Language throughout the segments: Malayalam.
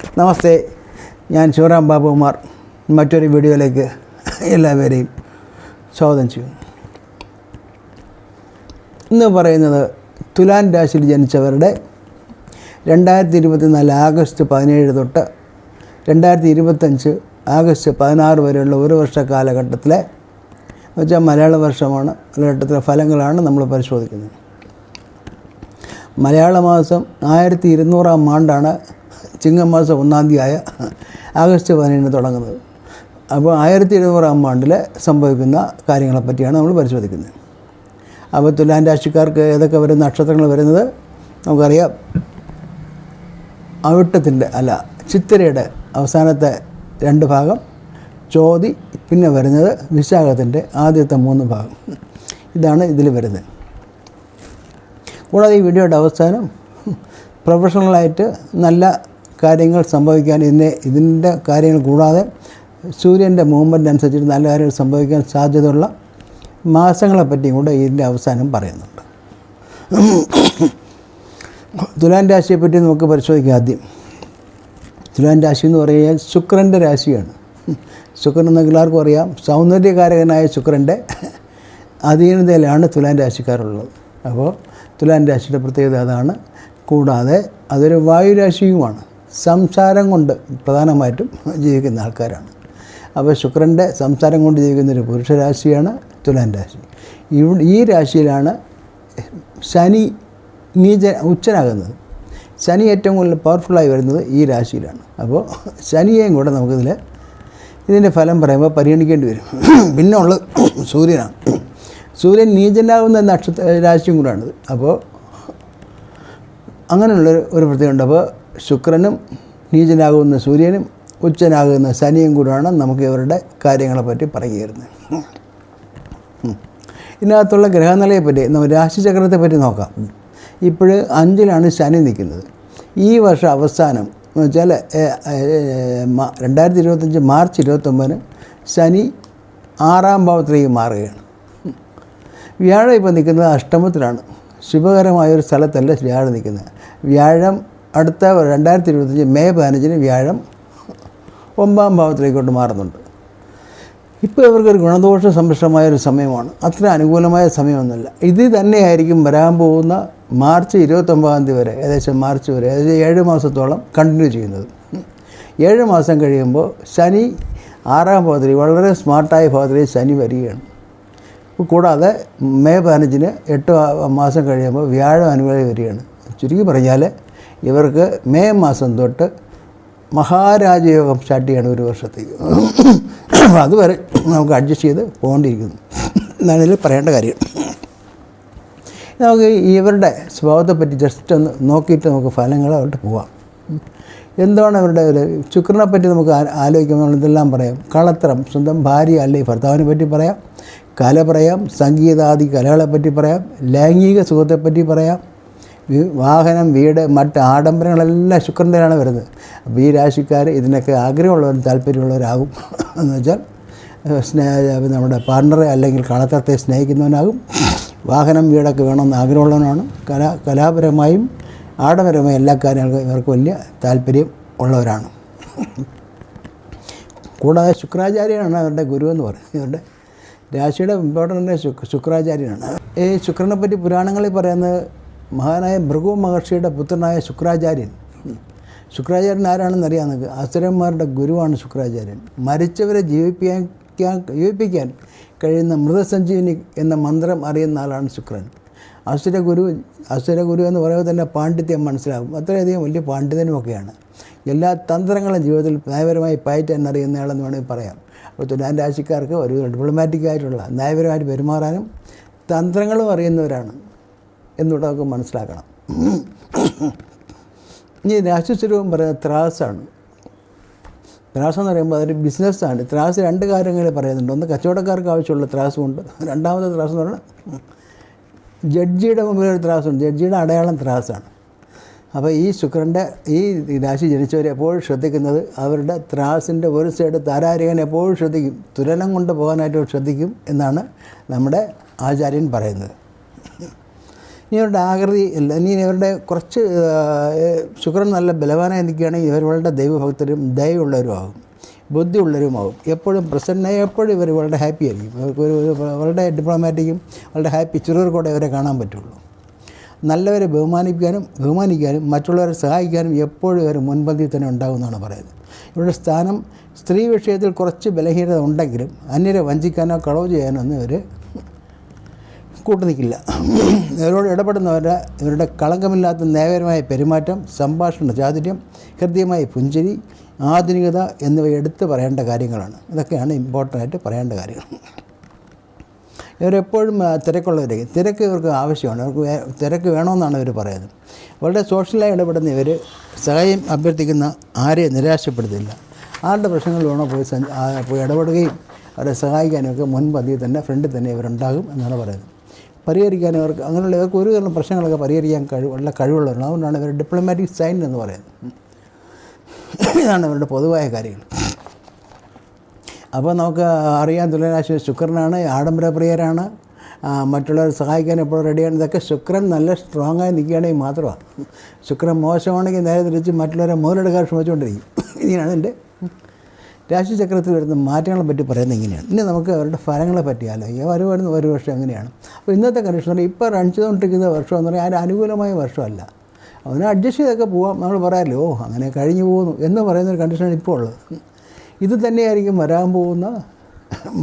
നമസ്തേ, ഞാൻ ശിവറാം ബാബുകുമാർ. മറ്റൊരു വീഡിയോയിലേക്ക് എല്ലാവരെയും സ്വാഗതം ചെയ്യുന്നു. ഇന്ന് പറയുന്നത് തുലാൻ രാശിയിൽ ജനിച്ചവരുടെ 2024 ആഗസ്റ്റ് 17 തൊട്ട് 2025 ആഗസ്റ്റ് 16 വരെയുള്ള ഒരു വർഷ കാലഘട്ടത്തിലെ എന്നുവെച്ചാൽ മലയാള വർഷമാണ്, കാലഘട്ടത്തിലെ ഫലങ്ങളാണ് നമ്മൾ പരിശോധിക്കുന്നത്. മലയാള മാസം 1200 ആണ്ടാണ് ചിങ്ങമാസം 1 തീയതിയായ ആഗസ്റ്റ് 17 തുടങ്ങുന്നത്. അപ്പോൾ 1200 ആണ്ടിൽ സംഭവിക്കുന്ന കാര്യങ്ങളെ പറ്റിയാണ് നമ്മൾ പരിശോധിക്കുന്നത്. അപ്പോൾ തുലാൻ രാശിക്കാർക്ക് ഏതൊക്കെ വരുന്ന നക്ഷത്രങ്ങൾ വരുന്നത് നമുക്കറിയാം. അവിട്ടത്തിൻ്റെ ചിത്തിരയുടെ അവസാനത്തെ 2 ഭാഗം, ചോതി, പിന്നെ വരുന്നത് വിശാഖത്തിൻ്റെ ആദ്യത്തെ 3 ഭാഗം. ഇതാണ് ഇതിൽ വരുന്നത്. കൂടാതെ ഈ വീഡിയോയുടെ അവസാനം പ്രൊഫഷണലായിട്ട് നല്ല കാര്യങ്ങൾ സംഭവിക്കാൻ ഇതിൻ്റെ കാര്യങ്ങൾ കൂടാതെ സൂര്യൻ്റെ മൂവ്മെൻ്റ് അനുസരിച്ചിട്ട് നല്ല കാര്യങ്ങൾ സംഭവിക്കാൻ സാധ്യതയുള്ള മാസങ്ങളെപ്പറ്റിയും കൂടെ ഇതിൻ്റെ അവസാനം പറയുന്നുണ്ട്. തുലാൻ രാശിയെപ്പറ്റി നമുക്ക് പരിശോധിക്കാം. ആദ്യം തുലാൻ രാശി എന്ന് പറയുന്നത് ശുക്രൻ്റെ രാശിയാണ്. ശുക്രൻ എന്ന് എല്ലാവർക്കും അറിയാം. സൗന്ദര്യകാരകനായ ശുക്രൻ്റെ അധീനതയിലാണ് തുലാൻ രാശിക്കാരുള്ളത്. അപ്പോൾ തുലാൻ രാശിയുടെ പ്രത്യേകത അതാണ്. കൂടാതെ അതൊരു വായുരാശിയുമാണ്. സംസാരം കൊണ്ട് പ്രധാനമായിട്ടും ജീവിക്കുന്ന ആൾക്കാരാണ്. അപ്പോൾ ശുക്രൻ്റെ സംസാരം കൊണ്ട് ജീവിക്കുന്നൊരു പുരുഷരാശിയാണ് തുലാൻ രാശി. ഈ രാശിയിലാണ് ശനി ഉച്ചനാകുന്നത്. ശനി ഏറ്റവും കൂടുതൽ പവർഫുള്ളായി വരുന്നത് ഈ രാശിയിലാണ്. അപ്പോൾ ശനിയെയും കൂടെ ഇതിൻ്റെ ഫലം പറയുമ്പോൾ പരിഗണിക്കേണ്ടി വരും. പിന്നെ ഉള്ളത് സൂര്യനാണ്. സൂര്യൻ നീചനാകുന്ന രാശിയും കൂടെയാണിത്. അപ്പോൾ അങ്ങനെയുള്ളൊരു പ്രത്യേകമുണ്ട്. അപ്പോൾ ശുക്രനും നീചനാകുന്ന സൂര്യനും ഉച്ചനാകുന്ന ശനിയും കൂടെയാണ് നമുക്ക് ഇവരുടെ കാര്യങ്ങളെപ്പറ്റി പറഞ്ഞു തരുന്നത്. ഇതിനകത്തുള്ള ഗ്രഹനിലയെപ്പറ്റി നമ്മൾ രാശിചക്രത്തെ പറ്റി നോക്കാം. ഇപ്പോൾ 5-ലാണ് ശനി നിൽക്കുന്നത്. ഈ വർഷം അവസാനം എന്ന് വെച്ചാൽ 2025 മാർച്ച് 29 ശനി 6-ാം ഭാവത്തിലേക്ക് മാറുകയാണ്. വ്യാഴം ഇപ്പോൾ നിൽക്കുന്നത് അഷ്ടമത്തിലാണ്. ശുഭകരമായൊരു സ്ഥലത്തല്ല വ്യാഴം നിൽക്കുന്നത്. വ്യാഴം അടുത്ത 2025 മെയ് 15 വ്യാഴം 9-ാം ഭാവത്തിലേക്കോട്ട് മാറുന്നുണ്ട്. ഇപ്പോൾ ഇവർക്കൊരു ഗുണദോഷ സമ്മിശ്രമായൊരു സമയമാണ്. അത്ര അനുകൂലമായ സമയമൊന്നുമില്ല. ഇത് തന്നെയായിരിക്കും വരാൻ പോകുന്ന മാർച്ച് 29 വരെ, ഏകദേശം മാർച്ച് വരെ, ഏകദേശം 7 മാസത്തോളം കണ്ടിന്യൂ ചെയ്യുന്നത്. 7 മാസം കഴിയുമ്പോൾ ശനി 6-ാം ഭാവത്തിലേക്ക്, വളരെ സ്മാർട്ടായ ഭാവത്തിലേക്ക് ശനി വരികയാണ്. കൂടാതെ മെയ് 15 8 മാസം കഴിയുമ്പോൾ വ്യാഴം അനുകൂലമായി വരികയാണ്. ചുരുക്കി പറഞ്ഞാൽ ഇവർക്ക് മെയ് മാസം തൊട്ട് മഹാരാജയോഗം സ്റ്റാർട്ട് ചെയ്യാണ് ഒരു വർഷത്തേക്ക്. അതുവരെ നമുക്ക് അഡ്ജസ്റ്റ് ചെയ്ത് പോകേണ്ടിയിരിക്കുന്നു എന്നാണ് ഇതിൽ പറയേണ്ട കാര്യം. നമുക്ക് ഇവരുടെ സ്വഭാവത്തെപ്പറ്റി ജസ്റ്റ് ഒന്ന് നോക്കിയിട്ട് നമുക്ക് ഫലങ്ങളായിട്ട് പോവാം. എന്താണ് ഇവരുടെ ഒരു ശുക്രനെ പറ്റി നമുക്ക് ആലോചിക്കുമ്പോൾ ഇതെല്ലാം പറയാം. കളത്രം, സ്വന്തം ഭാര്യ അല്ലെങ്കിൽ ഭർത്താവിനെ പറ്റി പറയാം, കല പറയാം, സംഗീതാദി കലകളെപ്പറ്റി പറയാം, ലൈംഗിക സുഖത്തെപ്പറ്റി പറയാം, വാഹനം, വീട്, മറ്റ് ആഡംബരങ്ങളെല്ലാം ശുക്രൻ്റെയാണ് വരുന്നത്. അപ്പോൾ ഈ രാശിക്കാർ ഇതിനൊക്കെ ആഗ്രഹമുള്ളവരും താല്പര്യമുള്ളവരാകും. എന്ന് വെച്ചാൽ നമ്മുടെ പാർട്ണറെ അല്ലെങ്കിൽ കളത്രത്തെ സ്നേഹിക്കുന്നവനാകും. വാഹനം, വീടൊക്കെ വേണമെന്ന് ആഗ്രഹമുള്ളവനാണ്. കലാപരമായും ആഡംബരമായും എല്ലാ കാര്യങ്ങൾക്കും ഇവർക്ക് വലിയ താല്പര്യം ഉള്ളവരാണ്. കൂടാതെ ശുക്രാചാര്യനാണ് അവരുടെ ഗുരു എന്ന് പറയുന്നത്. ഇവരുടെ രാശിയുടെ ഇമ്പോർട്ടൻ്റ് ശുക്രാചാര്യനാണ്. ഈ ശുക്രനെ പറ്റി പുരാണങ്ങളിൽ പറയുന്നത് മഹാനായ ഭൃഗു മഹർഷിയുടെ പുത്രനായ ശുക്രാചാര്യൻ. ശുക്രാചാര്യൻ ആരാണെന്ന് അറിയാം നിങ്ങൾക്ക്. അസുരന്മാരുടെ ഗുരുവാണ് ശുക്രാചാര്യൻ. മരിച്ചവരെ ജീവിപ്പിക്കാൻ കഴിയുന്ന മൃതസഞ്ജീവനി എന്ന മന്ത്രം അറിയുന്ന ആളാണ് ശുക്രൻ. അസുരഗുരു എന്ന് പറയുമ്പോൾ തന്നെ പാണ്ഡിത്യം മനസ്സിലാകും. അത്രയധികം വലിയ പാണ്ഡിതനുമൊക്കെയാണ്. എല്ലാ തന്ത്രങ്ങളും ജീവിതത്തിൽ നയപരമായി പയറ്റാൻ അറിയുന്നയാളെന്ന് വേണമെങ്കിൽ പറയാം. അപ്പോൾ തുലാൻ രാശിക്കാർക്ക് ഒരു ഡിപ്ലോമാറ്റിക്കായിട്ടുള്ള നയപരമായിട്ട് പെരുമാറാനും തന്ത്രങ്ങളും അറിയുന്നവരാണ് എന്നുകൂടെ നമുക്ക് മനസ്സിലാക്കണം. ഇനി രാശിസ്വരൂപം പറയുന്നത് ത്രാസാണ്. ത്രാസ് എന്ന് പറയുമ്പോൾ അതൊരു ബിസിനസ്സാണ്. ത്രാസ് 2 കാര്യങ്ങൾ പറയുന്നുണ്ട്. ഒന്ന് കച്ചവടക്കാർക്ക് ആവശ്യമുള്ള ത്രാസുമുണ്ട്. രണ്ടാമത്തെ ത്രാസ് എന്ന് പറഞ്ഞാൽ ജഡ്ജിയുടെ മുമ്പിലൊരു ത്രാസുണ്ട്. ജഡ്ജിയുടെ അടയാളം ത്രാസാണ്. അപ്പോൾ ഈ ശുക്രൻ്റെ ഈ രാശി ജനിച്ചവർ എപ്പോഴും ശ്രദ്ധിക്കുന്നത് അവരുടെ ത്രാസിൻ്റെ ഒരു സൈഡ് താരാരികൻ എപ്പോഴും ശ്രദ്ധിക്കും. തുലനം കൊണ്ട് പോകാനായിട്ട് ശ്രദ്ധിക്കും എന്നാണ് നമ്മുടെ ആചാര്യൻ പറയുന്നത്. ഇനി ഇവരുടെ ആകൃതി ഇല്ല, ഇനി ഇവരുടെ കുറച്ച് ശുക്രൻ നല്ല ബലവാനായി നിൽക്കുകയാണെങ്കിൽ ഇവർ വളരെ ദൈവഭക്തരും ദയവുള്ളവരുമാകും, ബുദ്ധിയുള്ളവരുമാകും, എപ്പോഴും പ്രസന്നമായി, എപ്പോഴും ഇവർ വളരെ ഹാപ്പി ആയിരിക്കും. ഇവർക്കൊരു വളരെ ഡിപ്ലോമാറ്റിക്കും വളരെ ഹാപ്പി ചുരുക്കോടെ ഇവരെ കാണാൻ പറ്റുള്ളൂ. നല്ലവരെ ബഹുമാനിക്കാനും മറ്റുള്ളവരെ സഹായിക്കാനും എപ്പോഴും ഇവർ മുൻപന്തിയിൽ തന്നെ ഉണ്ടാകുമെന്നാണ് പറയുന്നത്. ഇവരുടെ സ്ഥാനം സ്ത്രീ വിഷയത്തിൽ കുറച്ച് ബലഹീനത ഉണ്ടെങ്കിലും അന്യരെ വഞ്ചിക്കാനോ കളവ് ചെയ്യാനോ ഒന്നും ഇവർ കൂട്ടുനിൽക്കില്ല. ഇവരോട് ഇവരുടെ കളങ്കമില്ലാത്ത ന്യായപരമായ പെരുമാറ്റം, സംഭാഷണ ചാതുര്യം, ഹൃദ്യമായ പുഞ്ചിരി, ആധുനികത എന്നിവ എടുത്ത് പറയേണ്ട കാര്യങ്ങളാണ്. ഇതൊക്കെയാണ് ഇമ്പോർട്ടൻ്റായിട്ട് പറയേണ്ട കാര്യങ്ങൾ. ഇവരെപ്പോഴും തിരക്കുള്ളവരായിരിക്കും. തിരക്ക് ഇവർക്ക് ആവശ്യമാണ്, അവർക്ക് തിരക്ക് വേണമെന്നാണ് ഇവർ പറയുന്നത്. വളരെ സോഷ്യലായി ഇടപെടുന്ന ഇവർ സഹായം അഭ്യർത്ഥിക്കുന്ന ആരെയും നിരാശപ്പെടുത്തില്ല. ആരുടെ പ്രശ്നങ്ങൾ വേണോ പോയി ഇടപെടുകയും അവരെ സഹായിക്കാനും ഒക്കെ മുൻപന്തിയിൽ തന്നെ ഫ്രണ്ടിൽ തന്നെ ഇവരുണ്ടാകും എന്നാണ് പറയുന്നത്. പരിഹരിക്കാനും അവർക്ക് അങ്ങനെയുള്ള ഇവർക്ക് ഒരു തരം പ്രശ്നങ്ങളൊക്കെ പരിഹരിക്കാൻ നല്ല കഴിവുള്ളവരാണ്. അതുകൊണ്ടാണ് ഇവർ ഡിപ്ലോമാറ്റിക് സൈൻ എന്ന് പറയുന്നത്. ഇതാണ് ഇവരുടെ പൊതുവായ കാര്യങ്ങൾ. അപ്പോൾ നമുക്ക് അറിയാൻ തുലാരാശി ശുക്രനാണ്, ആഡംബരപ്രിയരാണ്, മറ്റുള്ളവരെ സഹായിക്കാൻ എപ്പോഴും റെഡിയാണ്. ഇതൊക്കെ ശുക്രൻ നല്ല സ്ട്രോങ് ആയി നിൽക്കുകയാണെങ്കിൽ മാത്രമാണ്. ശുക്രൻ മോശമാണെങ്കിൽ നേരെ തിരിച്ച് മറ്റുള്ളവരെ മുതലെടുക്കാൻ ശ്രമിച്ചുകൊണ്ടിരിക്കും. ഇങ്ങനെയാണ് എൻ്റെ രാശിചക്രത്തിൽ വരുന്ന മാറ്റങ്ങളെ പറ്റി പറയുന്നത് ഇങ്ങനെയാണ്. ഇനി നമുക്ക് അവരുടെ ഫലങ്ങളെ പറ്റി ആലോചിക്കാം. വരുന്ന ഒരു വർഷം എങ്ങനെയാണ്. അപ്പോൾ ഇന്നത്തെ കണ്ടീഷൻ ഇപ്പോൾ റൺ ചെയ്തുകൊണ്ടിരിക്കുന്ന വർഷം എന്ന് പറഞ്ഞാൽ അതിന് അനുകൂലമായ വർഷമല്ല. അവനെ അഡ്ജസ്റ്റ് ചെയ്തൊക്കെ പോവാം. നമ്മൾ പറയാമല്ലോ അങ്ങനെ കഴിഞ്ഞു പോകുന്നു എന്ന് പറയുന്നൊരു കണ്ടീഷനാണ് ഇപ്പോൾ ഉള്ളത്. ഇത് തന്നെയായിരിക്കും വരാൻ പോകുന്ന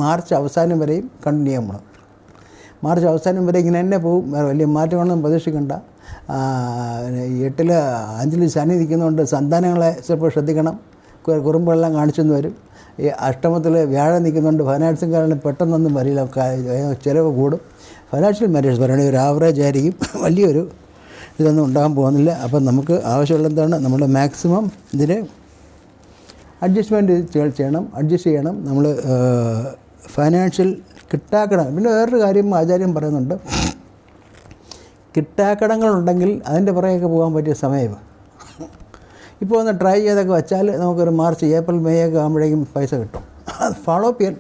മാർച്ച് അവസാനം വരെയും കണ്ടിന്യൂ ചെയ്യാൻ പോകണം. മാർച്ച് അവസാനം വരെ ഇങ്ങനെ തന്നെ പോകും. വലിയ മാറ്റങ്ങളൊന്നും പ്രതീക്ഷിക്കേണ്ട. 8ൽ 5ൽ ശനി നിൽക്കുന്നതുകൊണ്ട് സന്താനങ്ങളെ ചിലപ്പോൾ ശ്രദ്ധിക്കണം. കുറുമ്പെല്ലാം കാണിച്ചെന്ന് വരും. ഈ അഷ്ടമത്തിൽ വ്യാഴം നിൽക്കുന്നുണ്ട്. ഫൈനാൻസും കാരണം പെട്ടെന്നൊന്നും വരില്ല, ചിലവ് കൂടും. ഫൈനാൻഷ്യൽ മാറ്റേഴ്സ് പറയുകയാണെങ്കിൽ ഒരു ആവറേജ് ആയിരിക്കും, വലിയൊരു ഇതൊന്നും ഉണ്ടാകാൻ പോകുന്നില്ല. അപ്പം നമുക്ക് ആവശ്യമുള്ള എന്താണ്, നമ്മൾ മാക്സിമം ഇതിന് അഡ്ജസ്റ്റ്മെൻറ്റ് ചെയ്യണം. നമ്മൾ ഫൈനാൻഷ്യൽ കിട്ടാക്കടം. പിന്നെ വേറൊരു കാര്യം ആചാര്യം പറയുന്നുണ്ട്, കിട്ടാക്കടങ്ങളുണ്ടെങ്കിൽ അതിൻ്റെ പുറകെയൊക്കെ പോകാൻ പറ്റിയ സമയം ഇപ്പോൾ ഒന്ന് ട്രൈ ചെയ്തൊക്കെ വെച്ചാൽ നമുക്കൊരു മാർച്ച് ഏപ്രിൽ മെയ് ഒക്കെ ആകുമ്പോഴേക്കും പൈസ കിട്ടും. അത് ഫോളോ അപ്പ് ചെയ്യാൻ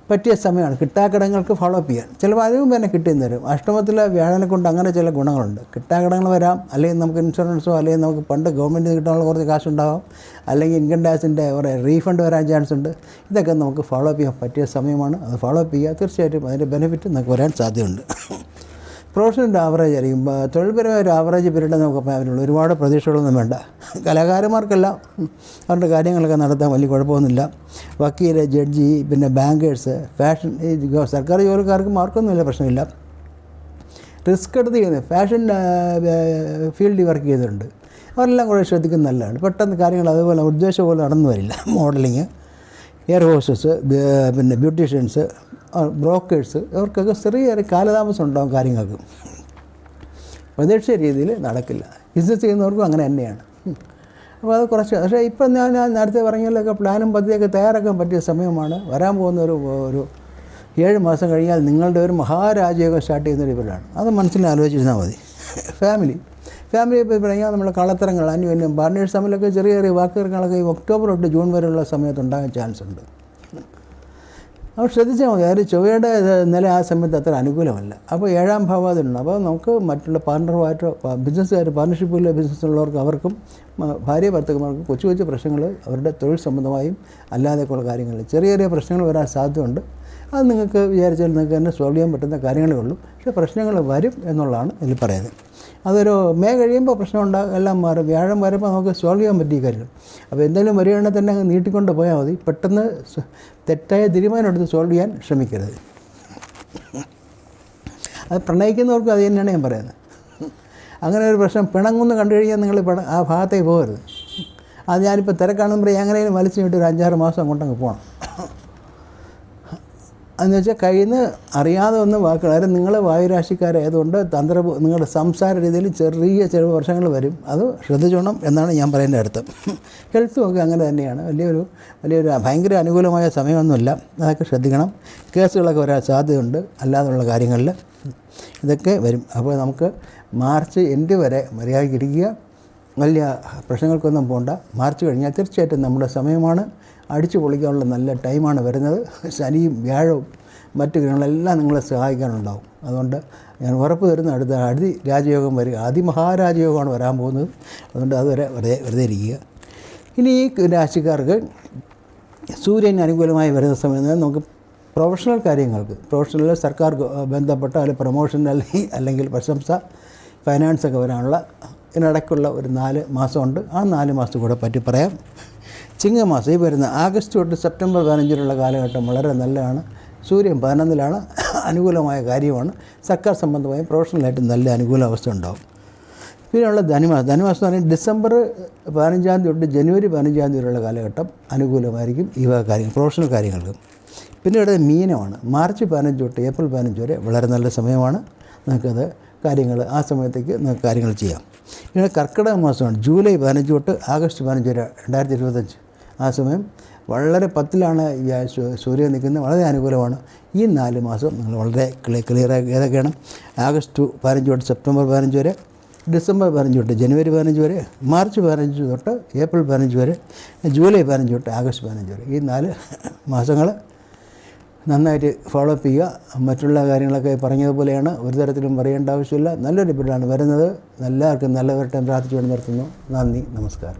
പറ്റിയ സമയമാണ്. കിട്ടാക്കടങ്ങൾക്ക് ഫോളോ അപ്പ് ചെയ്യാൻ ചിലപ്പോൾ അതിനും തന്നെ കിട്ടിയെന്ന് തരും. അഷ്ടമത്തിലെ വ്യാഴനെ കൊണ്ട് അങ്ങനെ ചില ഗുണങ്ങളുണ്ട്. കിട്ടാക്കടങ്ങൾ വരാം, അല്ലെങ്കിൽ നമുക്ക് ഇൻഷുറൻസോ, അല്ലെങ്കിൽ നമുക്ക് പണ്ട് ഗവൺമെൻറ് കിട്ടാനുള്ള കുറച്ച് കാശുണ്ടാകും, അല്ലെങ്കിൽ ഇൻകം ടാക്സിൻ്റെ കുറേ റീഫണ്ട് വരാൻ ചാൻസ് ഉണ്ട്. ഇതൊക്കെ നമുക്ക് ഫോളോ അപ്പ് ചെയ്യാൻ പറ്റിയ സമയമാണ്. അത് ഫോളോ അപ്പ് ചെയ്യുക, തീർച്ചയായിട്ടും അതിൻ്റെ ബെനിഫിറ്റ് നമുക്ക് വരാൻ സാധ്യതയുണ്ട്. പ്രൊഫഷണൽ ആവറേജ് ആയിരിക്കും. തൊഴിൽപരമായ ഒരു ആവറേജ് പീരീഡ് നമുക്ക് പറയാനുള്ളൂ. ഒരുപാട് പ്രതീക്ഷകളൊന്നും വേണ്ട. കലാകാരന്മാർക്കെല്ലാം അവരുടെ കാര്യങ്ങളൊക്കെ നടത്താൻ വലിയ കുഴപ്പമൊന്നുമില്ല. വക്കീൽ, ജഡ്ജി, പിന്നെ ബാങ്കേഴ്സ്, ഫാഷൻ, സർക്കാർ ജോലിക്കാർക്കും അവർക്കൊന്നുമില്ല പ്രശ്നമില്ല. റിസ്ക് എടുത്ത് ചെയ്യുന്നത് ഫാഷൻ ഫീൽഡിൽ വർക്ക് ചെയ്തിട്ടുണ്ട്, അവരെല്ലാം കുറേ ശ്രദ്ധിക്കുന്നത് നല്ലതാണ്. പെട്ടെന്ന് കാര്യങ്ങൾ അതുപോലെ ഉദ്ദേശം പോലെ നടന്നു വരില്ല. മോഡലിങ്, എയർ ഹോസ്റ്റസ്, പിന്നെ ബ്യൂട്ടീഷ്യൻസ്, ബ്രോക്കേഴ്സ്, ഇവർക്കൊക്കെ ചെറിയൊരു കാലതാമസം ഉണ്ടാകും. കാര്യങ്ങൾക്ക് പ്രതീക്ഷിച്ച രീതിയിൽ നടക്കില്ല. ബിസിനസ് ചെയ്യുന്നവർക്കും അങ്ങനെ തന്നെയാണ്. അപ്പോൾ അത് കുറച്ച്, പക്ഷേ ഇപ്പം ഞാൻ നേരത്തെ പറഞ്ഞതിലൊക്കെ പ്ലാനും പദ്ധതിയൊക്കെ തയ്യാറാക്കാൻ പറ്റിയ സമയമാണ്. വരാൻ പോകുന്ന ഒരു 7 മാസം കഴിഞ്ഞാൽ നിങ്ങളുടെ ഒരു മഹാരാജ്യമൊക്കെ സ്റ്റാർട്ട് ചെയ്യുന്നൊരു ഇവരാണ്. അത് മനസ്സിൽ ആലോചിച്ചിരുന്നാൽ മതി. ഫാമിലി ഇപ്പോൾ പറഞ്ഞാൽ നമ്മുടെ കളത്തരങ്ങൾ, അന്യോന്യം പാർട്ട്നേഴ്സ് തമ്മിലൊക്കെ ചെറിയ ചെറിയ വാക്കുകളൊക്കെ ഈ ഒക്ടോബർ തൊട്ട് ജൂൺ വരെയുള്ള സമയത്ത് ഉണ്ടാകാൻ ചാൻസ് ഉണ്ട്. അപ്പോൾ ശ്രദ്ധിച്ചാൽ മതി. അതായത് ചൊവ്വയുടെ നില ആ സമയത്ത് അത്ര അനുകൂലമല്ല. അപ്പോൾ 7ാം ഭാവം അതിനുണ്ട്. അപ്പോൾ നമുക്ക് മറ്റുള്ള പാർട്ണറുമായിട്ടോ പാർട്ണർഷിപ്പിലെ ബിസിനസ്സുള്ളവർക്ക് അവർക്കും ഭാര്യ ഭർത്താക്കന്മാർക്കും കൊച്ചു കൊച്ചു പ്രശ്നങ്ങൾ അവരുടെ തൊഴിൽ സംബന്ധമായും അല്ലാതെയൊക്കെയുള്ള കാര്യങ്ങളിൽ ചെറിയ ചെറിയ പ്രശ്നങ്ങൾ വരാൻ സാധ്യതയുണ്ട്. അത് നിങ്ങൾക്ക് വിചാരിച്ചാൽ നിങ്ങൾക്ക് തന്നെ സോൾവ് ചെയ്യാൻ പറ്റുന്ന കാര്യങ്ങളേ ഉള്ളൂ. പക്ഷേ പ്രശ്നങ്ങൾ വരും എന്നുള്ളതാണ് ഇതിൽ പറയുന്നത്. അതൊരു മെയ് കഴിയുമ്പോൾ പ്രശ്നം ഉണ്ടാകും, എല്ലാം മാറും. വ്യാഴം വരുമ്പോൾ നമുക്ക് സോൾവ് ചെയ്യാൻ പറ്റിയ കാര്യം. അപ്പോൾ എന്തെങ്കിലും വരികയാണെങ്കിൽ തന്നെ അങ്ങ് നീട്ടിക്കൊണ്ട് പോയാൽ മതി. പെട്ടെന്ന് തെറ്റായ തീരുമാനം എടുത്ത് സോൾവ് ചെയ്യാൻ ശ്രമിക്കരുത്. അത് പ്രണയിക്കുന്നവർക്ക് അത് തന്നെയാണ് ഞാൻ പറയുന്നത്. അങ്ങനെ ഒരു പ്രശ്നം പിണങ്ങുമെന്ന് കണ്ടു കഴിഞ്ഞാൽ നിങ്ങൾ ആ ഭാഗത്തേക്ക് പോകരുത്. അത് ഞാനിപ്പോൾ തിരക്കാണെന്ന് എങ്ങനെയും വലിച്ചു നീട്ടി ഒരു 5-6 മാസം അങ്ങോട്ടങ്ങ് പോകണം. എന്ന് വെച്ചാൽ കയ്യിൽ നിന്ന് അറിയാതെ ഒന്ന് വാക്കുകൾ, അതായത് നിങ്ങൾ വായുരാശിക്കാരായതുകൊണ്ട് നിങ്ങളുടെ സംസാര രീതിയിൽ ചെറിയ വർഷങ്ങൾ വരും. അത് ശ്രദ്ധിച്ചോണം എന്നാണ് ഞാൻ പറയുന്ന അർത്ഥം. ഹെൽത്തും ഒക്കെ അങ്ങനെ തന്നെയാണ്. വലിയൊരു ഭയങ്കര അനുകൂലമായ സമയമൊന്നുമില്ല. അതൊക്കെ ശ്രദ്ധിക്കണം. കേസുകളൊക്കെ വരാൻ സാധ്യതയുണ്ട് അല്ലാതുള്ള കാര്യങ്ങളിൽ. ഇതൊക്കെ വരും. അപ്പോൾ നമുക്ക് മാർച്ച് എൻഡ് വരെ മര്യാദയ്ക്കിരിക്കുക. വലിയ പ്രശ്നങ്ങൾക്കൊന്നും പോകണ്ട. മാർച്ച് കഴിഞ്ഞാൽ തീർച്ചയായിട്ടും നമ്മുടെ സമയമാണ്. അടിച്ചു പൊളിക്കാനുള്ള നല്ല ടൈമാണ് വരുന്നത്. ശനിയും വ്യാഴവും മറ്റു ഗ്രഹങ്ങളെല്ലാം നിങ്ങളെ സഹായിക്കാനുണ്ടാവും. അതുകൊണ്ട് ഞാൻ ഉറപ്പ് തരുന്ന അടുത്ത രാജയോഗം വരിക, അതിമഹാരാജയോഗമാണ് വരാൻ പോകുന്നത്. അതുകൊണ്ട് അതുവരെ വെറുതെ ഇരിക്കുക. ഇനി ഈ രാശിക്കാർക്ക് സൂര്യന് അനുകൂലമായി വരുന്ന സമയത്ത് നമുക്ക് പ്രൊഫഷണൽ കാര്യങ്ങൾക്ക്, പ്രൊഫഷണൽ സർക്കാർ ബന്ധപ്പെട്ട അല്ലെങ്കിൽ പ്രൊമോഷൻ അല്ലെങ്കിൽ പ്രശംസ, ഫൈനാൻസൊക്കെ വരാനുള്ള ഇതിനിടയ്ക്കുള്ള ഒരു 4 മാസമുണ്ട്. ആ 4 മാസം കൂടെ പറ്റി പറയാം. ചിങ്ങമാസം ഈ വരുന്ന ആഗസ്റ്റ് തൊട്ട് സെപ്റ്റംബർ 15 കാലഘട്ടം വളരെ നല്ലതാണ്. സൂര്യൻ 11-ലാണ്, അനുകൂലമായ കാര്യമാണ്. സർക്കാർ സംബന്ധമായും പ്രൊഫഷണലായിട്ടും നല്ല അനുകൂല അവസ്ഥ ഉണ്ടാകും. പിന്നെയുള്ള ധനുമാസം എന്ന് പറഞ്ഞാൽ ഡിസംബർ 15 തൊട്ട് ജനുവരി 15 വരെയുള്ള കാലഘട്ടം അനുകൂലമായിരിക്കും ഈ കാര്യങ്ങൾ, പ്രൊഫഷണൽ കാര്യങ്ങൾക്ക്. പിന്നെ ഇവിടെ മീനമാണ്. മാർച്ച് 15 തൊട്ട് ഏപ്രിൽ 15 വരെ വളരെ നല്ല സമയമാണ്. നിങ്ങൾക്കത് കാര്യങ്ങൾ ആ സമയത്തേക്ക് നിങ്ങൾക്ക് കാര്യങ്ങൾ ചെയ്യാം. പിന്നെ കർക്കിടക മാസമാണ്. ജൂലൈ 15 തൊട്ട് ആഗസ്റ്റ് 15 വരെ 2025. ആ സമയം വളരെ 10-ലാണ് സൂര്യൻ നിൽക്കുന്നത്, വളരെ അനുകൂലമാണ്. ഈ 4 മാസം നിങ്ങൾ വളരെ ക്ലിയറായി ഏതൊക്കെയാണ്? ആഗസ്റ്റ് 15 തൊട്ട് സെപ്റ്റംബർ 15 വരെ, ഡിസംബർ 15 തൊട്ട് ജനുവരി 15 വരെ, മാർച്ച് 15 തൊട്ട് ഏപ്രിൽ 15 വരെ, ജൂലൈ 15 തൊട്ട് ആഗസ്റ്റ് 15 വരെ. ഈ 4 മാസങ്ങൾ നന്നായിട്ട് ഫോളോ അപ്പ് ചെയ്യുക. മറ്റുള്ള കാര്യങ്ങളൊക്കെ പറഞ്ഞതുപോലെയാണ്, ഒരു തരത്തിലും പറയേണ്ട ആവശ്യമില്ല. നല്ലൊരു പീരീഡാണ് വരുന്നത്. എല്ലാവർക്കും നല്ല വരട്ടെ പ്രാർത്ഥിച്ചുകൊണ്ട് നിർത്തുന്നു. നന്ദി, നമസ്കാരം.